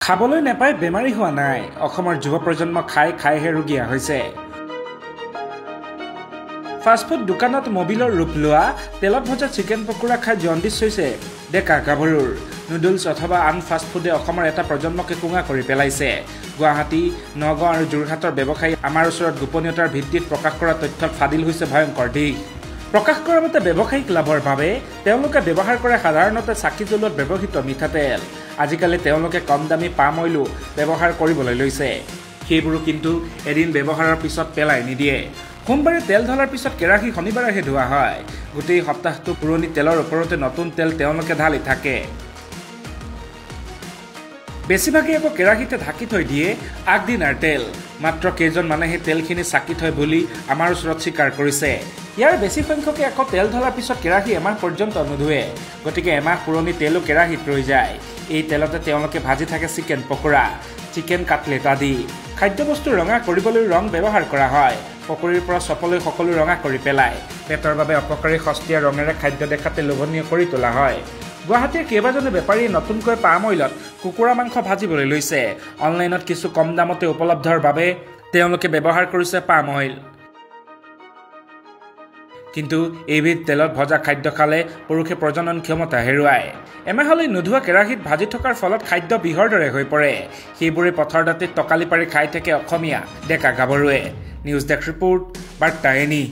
খাবলৈ নাপায় বেমাৰী হোৱা নাই অসমৰ যুৱ প্ৰজন্ম খাইহে ৰোগীয়া হৈছে। ফাষ্টফুড দোকানত মোবিলৰ ৰূপ লোৱা তেলত ভজা চিকেন পকোৰা খাই জণ্ডিছ হৈছে ডেকা গাভৰুৰ। নুডলছ অথবা আন ফাষ্টফুডে অসমৰ এটা প্ৰজন্মকে কোঙা কৰি পেলাইছে। গুৱাহাটী, নগাঁও আৰু যোৰহাটৰ ব্যৱসায়ী আমাৰ ওচৰত গোপনীয়তাৰ ভিত্তিত প্ৰকাশ কৰা তথ্যত ফাদিল হৈছে ভয়ংকৰ দিশ। প্ৰকাশ কৰা মতে ব্যৱসায়িক লাভৰ বাবে তেওঁলোকে ব্যৱহাৰ কৰে সাধাৰণতে চাকি জ্বলোৱাত ব্যৱহৃত মিঠাতেল। আজিকালি তেওঁলোকে কম দামী পাম অইলো ব্যৱহাৰ কৰিবলৈ লৈছে। সেইবোৰো কিন্তু এদিন ব্যৱহাৰৰ পিছত পেলাই নিদিয়ে। সোমবাৰে তেল ঢলাৰ পিছত কেৰাহী শনিবাৰেহে ধোৱা হয়। গোটেই সপ্তাহটো পুৰণি তেলৰ ওপৰতে নতুন তেল তেওঁলোকে ঢালি থাকে। বেছিভাগে আকৌ কেৰাহীতে ঢাকি থৈ দিয়ে আগদিনাৰ তেল। মাত্ৰ কেইজন মানুহে তেলখিনি চাকি থয় বুলি আমাৰ ওচৰত স্বীকাৰ কৰিছে। ইয়াৰ বেছি সংখ্যকে আকৌ তেল ঢলাৰ পিছত কেৰাহী এমাহ পৰ্যন্ত নোধোৱে। গতিকে এমাহ পুৰণি তেলো কেৰাহীত ৰৈ যায়। এই তেলতে তেওঁলোকে ভাজি থাকে চিকেন পকোৰা, চিকেন কাটলেট আদি। খাদ্যবস্তু ৰঙা কৰিবলৈ ৰং ব্যৱহাৰ কৰা হয়। পকৰীৰ পৰা চপলৈ সকলো ৰঙা কৰি পেলায়। পেটৰ বাবে অপকাৰী সস্তীয়া ৰঙেৰে খাদ্য দেখাতে লোভনীয় কৰি তোলা হয়। গুৱাহাটীৰ কেইবাজনো বেপাৰীয়ে নতুনকৈ পাম অইলত কুকুৰা মাংস ভাজিবলৈ লৈছে। অনলাইনত কিছু কম দামতে উপলব্ধৰ বাবে তেওঁলোকে ব্যৱহাৰ কৰিছে পাম অইল। কিন্তু এইবিধ তেলত ভজা খাদ্য খালে পুৰুষে প্ৰজনন ক্ষমতা হেৰুৱায়। এমাহলৈ নোধোৱা কেৰাহীত ভাজি থকাৰ ফলত খাদ্য বিহৰ দৰে হৈ পৰে। সেইবোৰে পথৰ দাঁতিত টকালি পাৰি খাই থাকে অসমীয়া ডেকা গাভৰুৱে। নিউজ ডেস্ক ৰিপোৰ্ট, বাৰ্তা এনি।